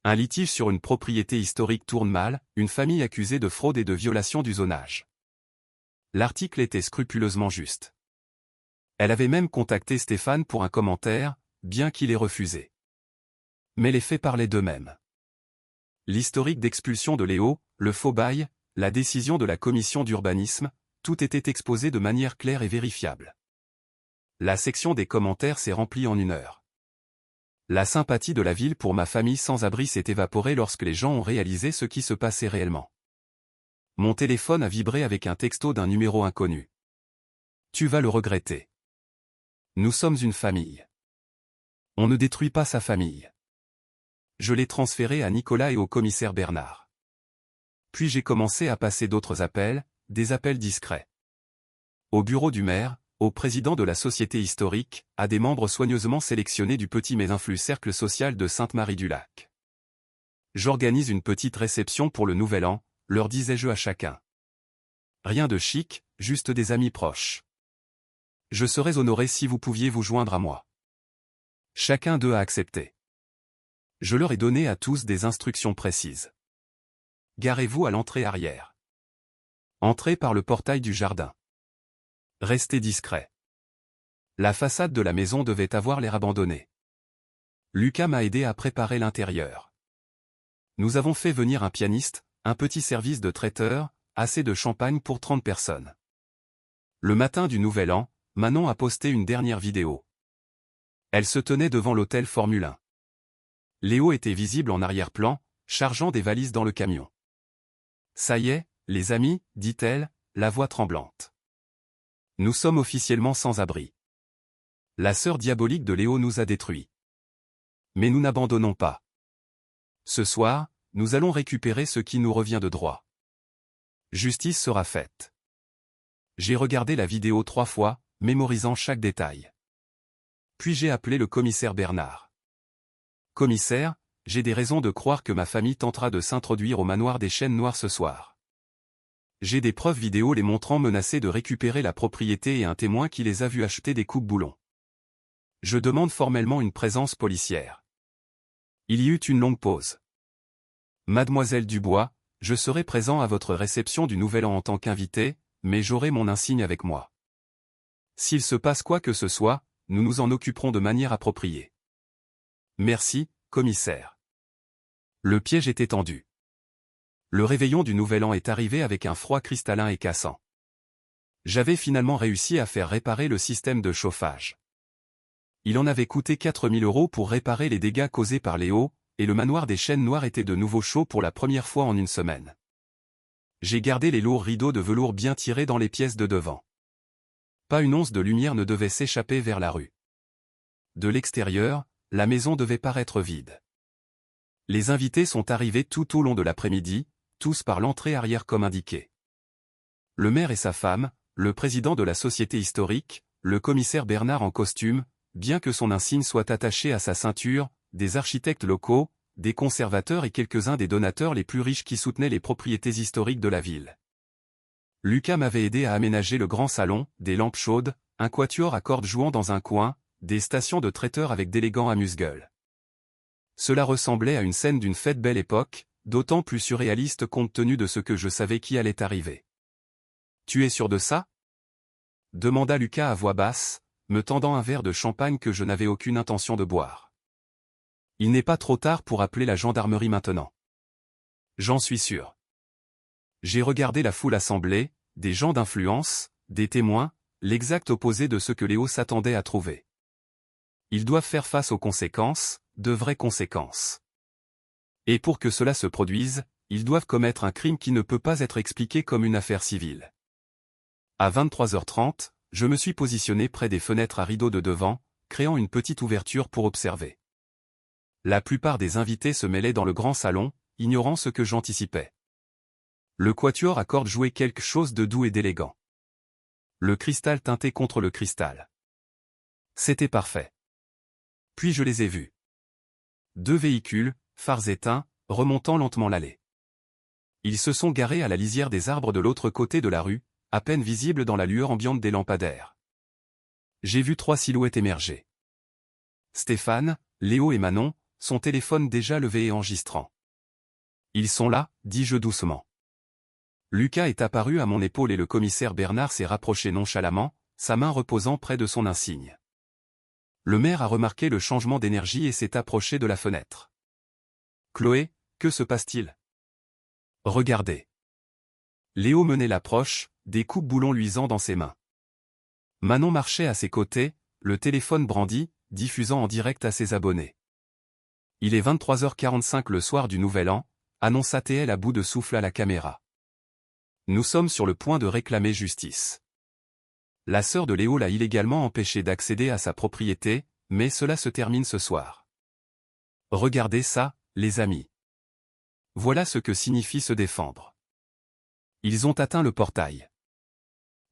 Un litige sur une propriété historique tourne mal, une famille accusée de fraude et de violation du zonage. L'article était scrupuleusement juste. Elle avait même contacté Stéphane pour un commentaire, bien qu'il ait refusé. Mais les faits parlaient d'eux-mêmes. L'historique d'expulsion de Léo, le faux bail, la décision de la commission d'urbanisme, tout était exposé de manière claire et vérifiable. La section des commentaires s'est remplie en 1 heure. La sympathie de la ville pour ma famille sans abri s'est évaporée lorsque les gens ont réalisé ce qui se passait réellement. Mon téléphone a vibré avec un texto d'un numéro inconnu. Tu vas le regretter. Nous sommes une famille. On ne détruit pas sa famille. Je l'ai transféré à Nicolas et au commissaire Bernard. Puis j'ai commencé à passer d'autres appels, des appels discrets. Au bureau du maire, au président de la société historique, à des membres soigneusement sélectionnés du petit mais influx cercle social de Sainte-Marie-du-Lac. J'organise une petite réception pour le Nouvel An, leur disais-je à chacun. Rien de chic, juste des amis proches. Je serais honoré si vous pouviez vous joindre à moi. Chacun d'eux a accepté. Je leur ai donné à tous des instructions précises. Garez-vous à l'entrée arrière. Entrez par le portail du jardin. Restez discret. La façade de la maison devait avoir l'air abandonnée. Lucas m'a aidé à préparer l'intérieur. Nous avons fait venir un pianiste, un petit service de traiteur, assez de champagne pour 30 personnes. Le matin du Nouvel An, Manon a posté une dernière vidéo. Elle se tenait devant l'hôtel Formule 1. Léo était visible en arrière-plan, chargeant des valises dans le camion. Ça y est, les amis, dit-elle, la voix tremblante. Nous sommes officiellement sans abri. La sœur diabolique de Léo nous a détruits. Mais nous n'abandonnons pas. Ce soir, nous allons récupérer ce qui nous revient de droit. Justice sera faite. J'ai regardé la vidéo 3 fois, mémorisant chaque détail. Puis j'ai appelé le commissaire Bernard. Commissaire, j'ai des raisons de croire que ma famille tentera de s'introduire au manoir des Chênes Noires ce soir. J'ai des preuves vidéo les montrant menacés de récupérer la propriété et un témoin qui les a vus acheter des coupes-boulons. Je demande formellement une présence policière. Il y eut une longue pause. Mademoiselle Dubois, je serai présent à votre réception du Nouvel An en tant qu'invité, mais j'aurai mon insigne avec moi. S'il se passe quoi que ce soit, nous nous en occuperons de manière appropriée. Merci, commissaire. Le piège était tendu. Le réveillon du Nouvel An est arrivé avec un froid cristallin et cassant. J'avais finalement réussi à faire réparer le système de chauffage. Il en avait coûté 4 000 € pour réparer les dégâts causés par Léo, et le manoir des Chênes Noires était de nouveau chaud pour la première fois en une semaine. J'ai gardé les lourds rideaux de velours bien tirés dans les pièces de devant. Pas une once de lumière ne devait s'échapper vers la rue. De l'extérieur, la maison devait paraître vide. Les invités sont arrivés tout au long de l'après-midi, tous par l'entrée arrière comme indiqué. Le maire et sa femme, le président de la société historique, le commissaire Bernard en costume, bien que son insigne soit attaché à sa ceinture, des architectes locaux, des conservateurs et quelques-uns des donateurs les plus riches qui soutenaient les propriétés historiques de la ville. Lucas m'avait aidé à aménager le grand salon, des lampes chaudes, un quatuor à cordes jouant dans un coin, des stations de traiteurs avec d'élégants amuse-gueules. Cela ressemblait à une scène d'une fête belle époque, d'autant plus surréaliste compte tenu de ce que je savais qui allait arriver. « Tu es sûr de ça ?» demanda Lucas à voix basse, me tendant un verre de champagne que je n'avais aucune intention de boire. « Il n'est pas trop tard pour appeler la gendarmerie maintenant. »« J'en suis sûr. » J'ai regardé la foule assemblée, des gens d'influence, des témoins, l'exact opposé de ce que Léo s'attendait à trouver. Ils doivent faire face aux conséquences, de vraies conséquences. Et pour que cela se produise, ils doivent commettre un crime qui ne peut pas être expliqué comme une affaire civile. À 23h30, je me suis positionné près des fenêtres à rideaux de devant, créant une petite ouverture pour observer. La plupart des invités se mêlaient dans le grand salon, ignorant ce que j'anticipais. Le quatuor à cordes jouait quelque chose de doux et d'élégant. Le cristal teinté contre le cristal. C'était parfait. Puis je les ai vus. 2 véhicules, phares éteints, remontant lentement l'allée. Ils se sont garés à la lisière des arbres de l'autre côté de la rue, à peine visibles dans la lueur ambiante des lampadaires. J'ai vu 3 silhouettes émerger. Stéphane, Léo et Manon, son téléphone déjà levé et enregistrant. « Ils sont là », dis-je doucement. Lucas est apparu à mon épaule et le commissaire Bernard s'est rapproché nonchalamment, sa main reposant près de son insigne. Le maire a remarqué le changement d'énergie et s'est approché de la fenêtre. « Chloé, que se passe-t-il » ? Regardez. Léo menait l'approche, des coupes-boulons luisants dans ses mains. Manon marchait à ses côtés, le téléphone brandi, diffusant en direct à ses abonnés. Il est 23h45 le soir du Nouvel An, annonça TL à bout de souffle à la caméra. Nous sommes sur le point de réclamer justice. La sœur de Léo l'a illégalement empêché d'accéder à sa propriété, mais cela se termine ce soir. Regardez ça, les amis. Voilà ce que signifie se défendre. Ils ont atteint le portail.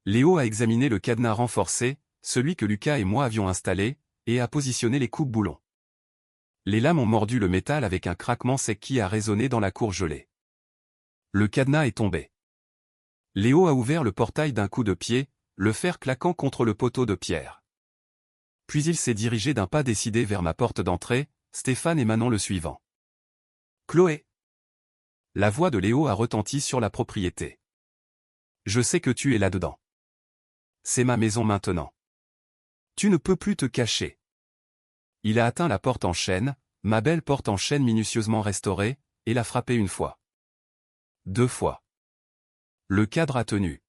Léo a examiné le cadenas renforcé, celui que Lucas et moi avions installé, et a positionné les coupes-boulons. Les lames ont mordu le métal avec un craquement sec qui a résonné dans la cour gelée. Le cadenas est tombé. Léo a ouvert le portail d'un coup de pied, le fer claquant contre le poteau de pierre. Puis il s'est dirigé d'un pas décidé vers ma porte d'entrée, Stéphane et Manon le suivant. « Chloé !» La voix de Léo a retenti sur la propriété. « Je sais que tu es là-dedans. C'est ma maison maintenant. Tu ne peux plus te cacher. » Il a atteint la porte en chêne, ma belle porte en chêne minutieusement restaurée, et l'a frappée 1 fois. 2 fois. Le cadre a tenu.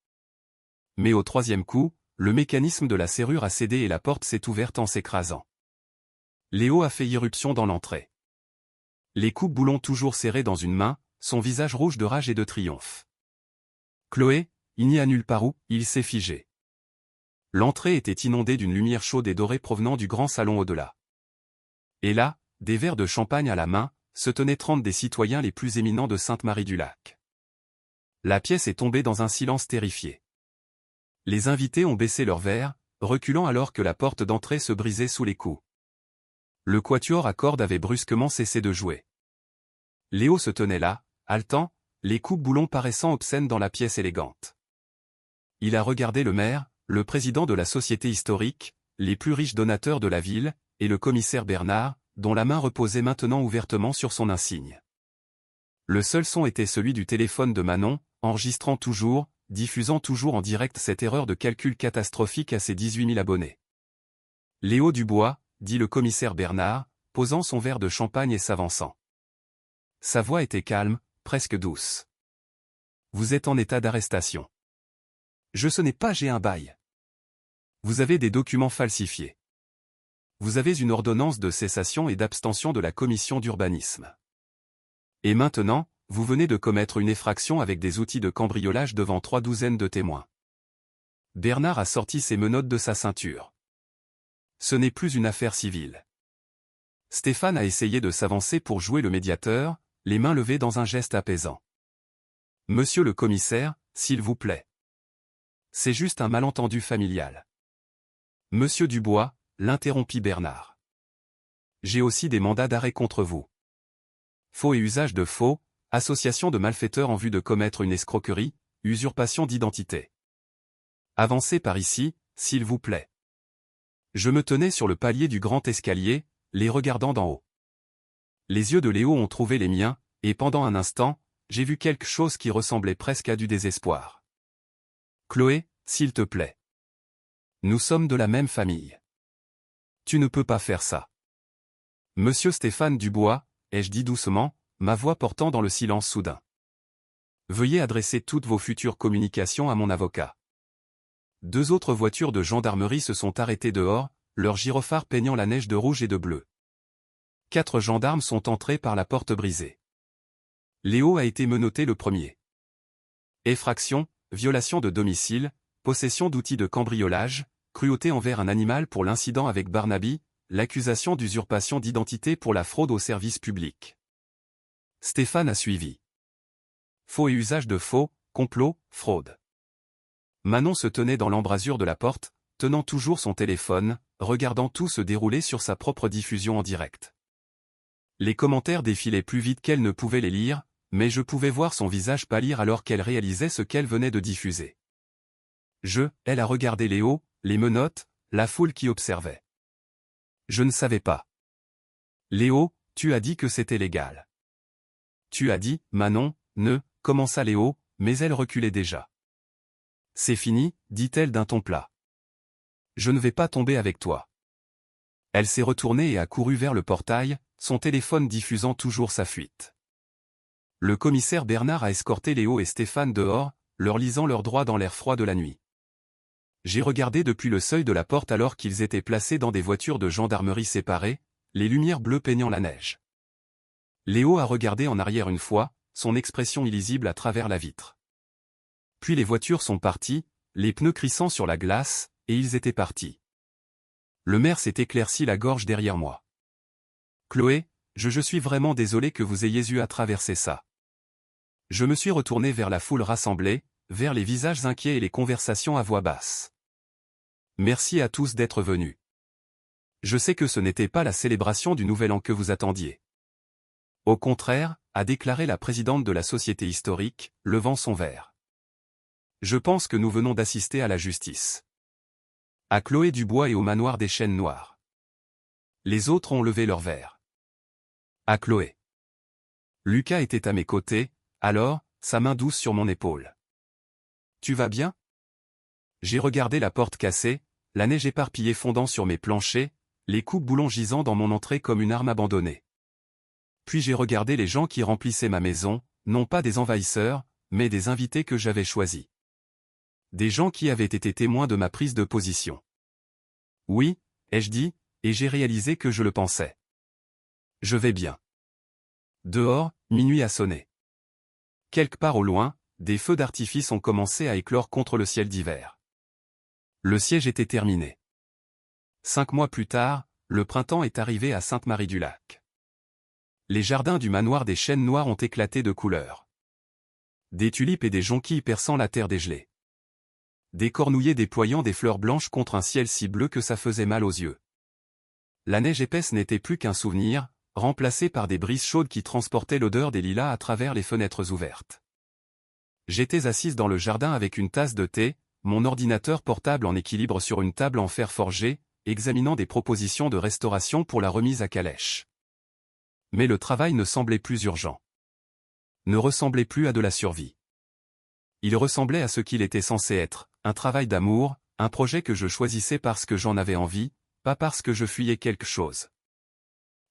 Mais au 3e coup, le mécanisme de la serrure a cédé et la porte s'est ouverte en s'écrasant. Léo a fait irruption dans l'entrée. Les coupes-boulons toujours serrés dans une main, son visage rouge de rage et de triomphe. « Chloé, il n'y a nulle part où, il s'est figé. » L'entrée était inondée d'une lumière chaude et dorée provenant du grand salon au-delà. Et là, des verres de champagne à la main, se tenaient 30 des citoyens les plus éminents de Sainte-Marie-du-Lac. La pièce est tombée dans un silence terrifié. Les invités ont baissé leurs verres, reculant alors que la porte d'entrée se brisait sous les coups. Le quatuor à cordes avait brusquement cessé de jouer. Léo se tenait là, haletant, les coupes-boulons paraissant obscènes dans la pièce élégante. Il a regardé le maire, le président de la société historique, les plus riches donateurs de la ville, et le commissaire Bernard, dont la main reposait maintenant ouvertement sur son insigne. Le seul son était celui du téléphone de Manon, enregistrant toujours, diffusant toujours en direct cette erreur de calcul catastrophique à ses 18 000 abonnés. Léo Dubois, dit le commissaire Bernard, posant son verre de champagne et s'avançant. Sa voix était calme, presque douce. Vous êtes en état d'arrestation. Ce n'est pas j'ai un bail. Vous avez des documents falsifiés. Vous avez une ordonnance de cessation et d'abstention de la commission d'urbanisme. Et maintenant, vous venez de commettre une effraction avec des outils de cambriolage devant 3 douzaines de témoins. Bernard a sorti ses menottes de sa ceinture. Ce n'est plus une affaire civile. Stéphane a essayé de s'avancer pour jouer le médiateur, les mains levées dans un geste apaisant. Monsieur le commissaire, s'il vous plaît. C'est juste un malentendu familial. Monsieur Dubois, l'interrompit Bernard. J'ai aussi des mandats d'arrêt contre vous. Faux et usage de faux, association de malfaiteurs en vue de commettre une escroquerie, usurpation d'identité. Avancez par ici, s'il vous plaît. Je me tenais sur le palier du grand escalier, les regardant d'en haut. Les yeux de Léo ont trouvé les miens, et pendant un instant, j'ai vu quelque chose qui ressemblait presque à du désespoir. Chloé, s'il te plaît. Nous sommes de la même famille. Tu ne peux pas faire ça. Monsieur Stéphane Dubois, ai-je dit doucement, ma voix portant dans le silence soudain. Veuillez adresser toutes vos futures communications à mon avocat. 2 autres voitures de gendarmerie se sont arrêtées dehors, leurs gyrophares peignant la neige de rouge et de bleu. 4 gendarmes sont entrés par la porte brisée. Léo a été menotté le premier. Effraction, violation de domicile, possession d'outils de cambriolage, cruauté envers un animal pour l'incident avec Barnaby, l'accusation d'usurpation d'identité pour la fraude au service public. Stéphane a suivi. Faux et usage de faux, complot, fraude. Manon se tenait dans l'embrasure de la porte, tenant toujours son téléphone, regardant tout se dérouler sur sa propre diffusion en direct. Les commentaires défilaient plus vite qu'elle ne pouvait les lire, mais je pouvais voir son visage pâlir alors qu'elle réalisait ce qu'elle venait de diffuser. Elle a regardé Léo, les menottes, la foule qui observait. Je ne savais pas. Léo, tu as dit que c'était légal. Tu as dit, Manon, commença Léo, mais elle reculait déjà. C'est fini, dit-elle d'un ton plat. Je ne vais pas tomber avec toi. Elle s'est retournée et a couru vers le portail, son téléphone diffusant toujours sa fuite. Le commissaire Bernard a escorté Léo et Stéphane dehors, leur lisant leurs droits dans l'air froid de la nuit. J'ai regardé depuis le seuil de la porte alors qu'ils étaient placés dans des voitures de gendarmerie séparées, les lumières bleues peignant la neige. Léo a regardé en arrière une fois, son expression illisible à travers la vitre. Puis les voitures sont parties, les pneus crissant sur la glace, et ils étaient partis. Le maire s'est éclairci la gorge derrière moi. Chloé, je suis vraiment désolé que vous ayez eu à traverser ça. Je me suis retourné vers la foule rassemblée, vers les visages inquiets et les conversations à voix basse. Merci à tous d'être venus. Je sais que ce n'était pas la célébration du Nouvel An que vous attendiez. Au contraire, a déclaré la présidente de la Société historique, levant son verre. Je pense que nous venons d'assister à la justice. À Chloé Dubois et au manoir des Chênes Noires. Les autres ont levé leur verre. À Chloé. Lucas était à mes côtés, alors, sa main douce sur mon épaule. Tu vas bien? J'ai regardé la porte cassée, la neige éparpillée fondant sur mes planchers, les coupe-boulons gisant dans mon entrée comme une arme abandonnée. Puis j'ai regardé les gens qui remplissaient ma maison, non pas des envahisseurs, mais des invités que j'avais choisis. Des gens qui avaient été témoins de ma prise de position. Oui, ai-je dit, et j'ai réalisé que je le pensais. Je vais bien. Dehors, minuit a sonné. Quelque part au loin, des feux d'artifice ont commencé à éclore contre le ciel d'hiver. Le siège était terminé. 5 mois plus tard, le printemps est arrivé à Sainte-Marie-du-Lac. Les jardins du manoir des Chênes Noires ont éclaté de couleurs. Des tulipes et des jonquilles perçant la terre dégelée. Des cornouillers déployant des fleurs blanches contre un ciel si bleu que ça faisait mal aux yeux. La neige épaisse n'était plus qu'un souvenir, remplacé par des brises chaudes qui transportaient l'odeur des lilas à travers les fenêtres ouvertes. J'étais assise dans le jardin avec une tasse de thé, mon ordinateur portable en équilibre sur une table en fer forgé, examinant des propositions de restauration pour la remise à calèche. Mais le travail ne semblait plus urgent. Ne ressemblait plus à de la survie. Il ressemblait à ce qu'il était censé être, un travail d'amour, un projet que je choisissais parce que j'en avais envie, pas parce que je fuyais quelque chose.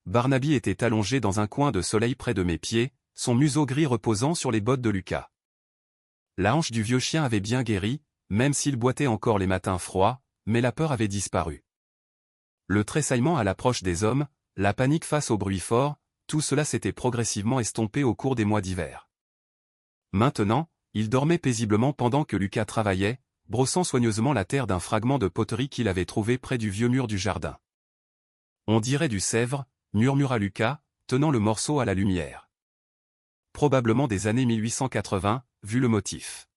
Barnaby était allongé dans un coin de soleil près de mes pieds, son museau gris reposant sur les bottes de Lucas. La hanche du vieux chien avait bien guéri, même s'il boitait encore les matins froids, mais la peur avait disparu. Le tressaillement à l'approche des hommes, la panique face au bruit fort, tout cela s'était progressivement estompé au cours des mois d'hiver. Maintenant, il dormait paisiblement pendant que Lucas travaillait, brossant soigneusement la terre d'un fragment de poterie qu'il avait trouvé près du vieux mur du jardin. On dirait du sèvre, murmura Lucas, tenant le morceau à la lumière. Probablement des années 1880, vu le motif.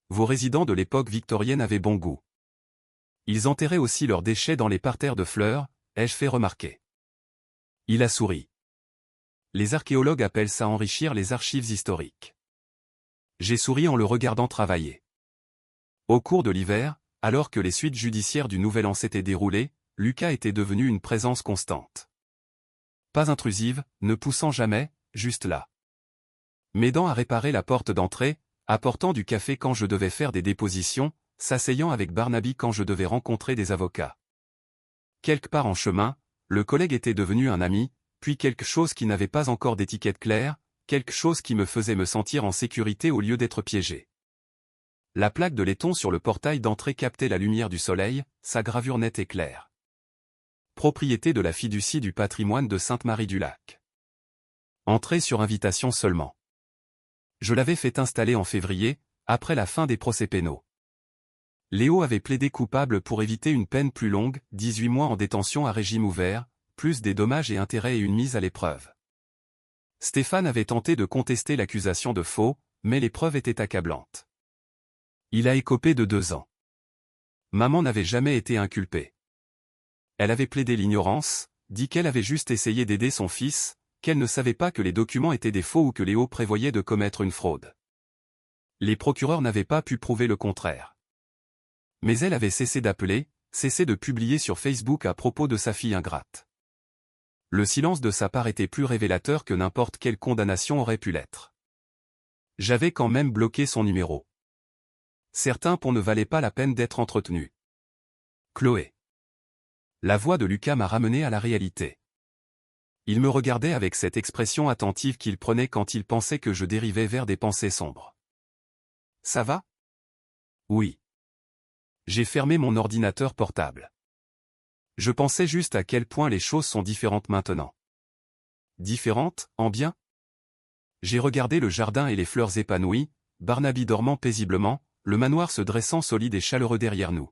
Vos résidents de l'époque victorienne avaient bon goût. Ils enterraient aussi leurs déchets dans les parterres de fleurs, ai-je fait remarquer. Il a souri. Les archéologues appellent ça enrichir les archives historiques. J'ai souri en le regardant travailler. Au cours de l'hiver, alors que les suites judiciaires du Nouvel An s'étaient déroulées, Lucas était devenu une présence constante. Pas intrusive, ne poussant jamais, juste là. M'aidant à réparer la porte d'entrée, apportant du café quand je devais faire des dépositions, s'asseyant avec Barnaby quand je devais rencontrer des avocats. Quelque part en chemin, le collègue était devenu un ami, puis quelque chose qui n'avait pas encore d'étiquette claire, quelque chose qui me faisait me sentir en sécurité au lieu d'être piégé. La plaque de laiton sur le portail d'entrée captait la lumière du soleil, sa gravure nette et claire. Propriété de la fiducie du patrimoine de Sainte-Marie-du-Lac. Entrée sur invitation seulement. Je l'avais fait installer en février, après la fin des procès pénaux. Léo avait plaidé coupable pour éviter une peine plus longue, 18 mois en détention à régime ouvert, plus des dommages et intérêts et une mise à l'épreuve. Stéphane avait tenté de contester l'accusation de faux, mais les preuves étaient accablantes. Il a écopé de 2 ans. Maman n'avait jamais été inculpée. Elle avait plaidé l'ignorance, dit qu'elle avait juste essayé d'aider son fils, qu'elle ne savait pas que les documents étaient des faux ou que Léo prévoyait de commettre une fraude. Les procureurs n'avaient pas pu prouver le contraire. Mais elle avait cessé d'appeler, cessé de publier sur Facebook à propos de sa fille ingrate. Le silence de sa part était plus révélateur que n'importe quelle condamnation aurait pu l'être. J'avais quand même bloqué son numéro. Certains ponts ne valaient pas la peine d'être entretenus. Chloé. La voix de Lucas m'a ramené à la réalité. Il me regardait avec cette expression attentive qu'il prenait quand il pensait que je dérivais vers des pensées sombres. Ça va? Oui. J'ai fermé mon ordinateur portable. Je pensais juste à quel point les choses sont différentes maintenant. Différentes, en bien? J'ai regardé le jardin et les fleurs épanouies, Barnaby dormant paisiblement, le manoir se dressant solide et chaleureux derrière nous.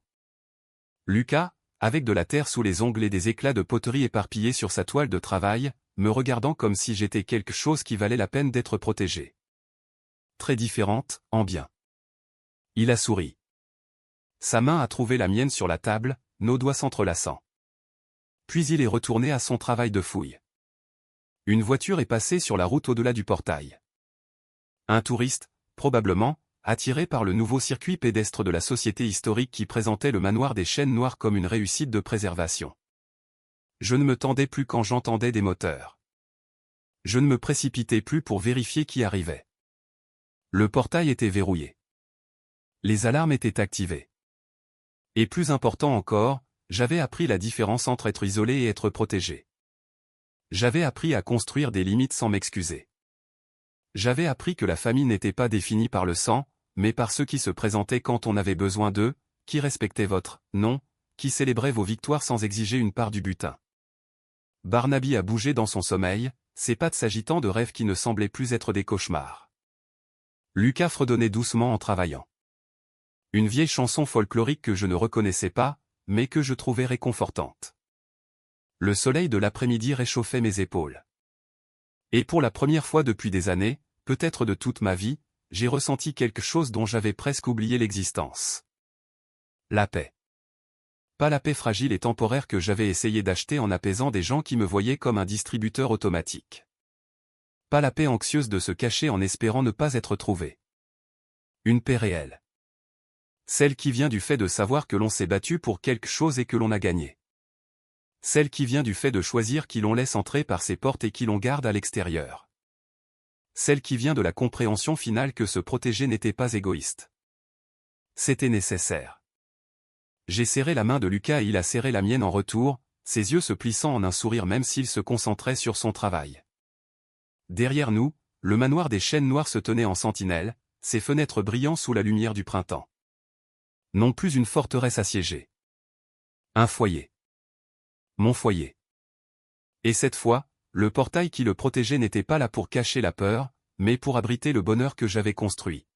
Lucas, avec de la terre sous les ongles et des éclats de poterie éparpillés sur sa toile de travail, me regardant comme si j'étais quelque chose qui valait la peine d'être protégé. Très différente, en bien. Il a souri. Sa main a trouvé la mienne sur la table, nos doigts s'entrelaçant. Puis il est retourné à son travail de fouille. Une voiture est passée sur la route au-delà du portail. Un touriste, probablement, attiré par le nouveau circuit pédestre de la société historique qui présentait le manoir des Chênes Noirs comme une réussite de préservation. Je ne me tendais plus quand j'entendais des moteurs. Je ne me précipitais plus pour vérifier qui arrivait. Le portail était verrouillé. Les alarmes étaient activées. Et plus important encore, j'avais appris la différence entre être isolé et être protégé. J'avais appris à construire des limites sans m'excuser. J'avais appris que la famille n'était pas définie par le sang, mais par ceux qui se présentaient quand on avait besoin d'eux, qui respectaient votre nom, qui célébraient vos victoires sans exiger une part du butin. Barnaby a bougé dans son sommeil, ses pattes s'agitant de rêves qui ne semblaient plus être des cauchemars. Lucas fredonnait doucement en travaillant. Une vieille chanson folklorique que je ne reconnaissais pas, mais que je trouvais réconfortante. Le soleil de l'après-midi réchauffait mes épaules. Et pour la première fois depuis des années, peut-être de toute ma vie, j'ai ressenti quelque chose dont j'avais presque oublié l'existence. La paix. Pas la paix fragile et temporaire que j'avais essayé d'acheter en apaisant des gens qui me voyaient comme un distributeur automatique. Pas la paix anxieuse de se cacher en espérant ne pas être trouvé. Une paix réelle. Celle qui vient du fait de savoir que l'on s'est battu pour quelque chose et que l'on a gagné. Celle qui vient du fait de choisir qui l'on laisse entrer par ses portes et qui l'on garde à l'extérieur. celle qui vient de la compréhension finale que se protéger n'était pas égoïste. C'était nécessaire. J'ai serré la main de Lucas et il a serré la mienne en retour, ses yeux se plissant en un sourire même s'il se concentrait sur son travail. Derrière nous, le manoir des chênes noirs se tenait en sentinelle, ses fenêtres brillant sous la lumière du printemps. Non plus une forteresse assiégée. Un foyer. Mon foyer. Et cette fois, le portail qui le protégeait n'était pas là pour cacher la peur, mais pour abriter le bonheur que j'avais construit.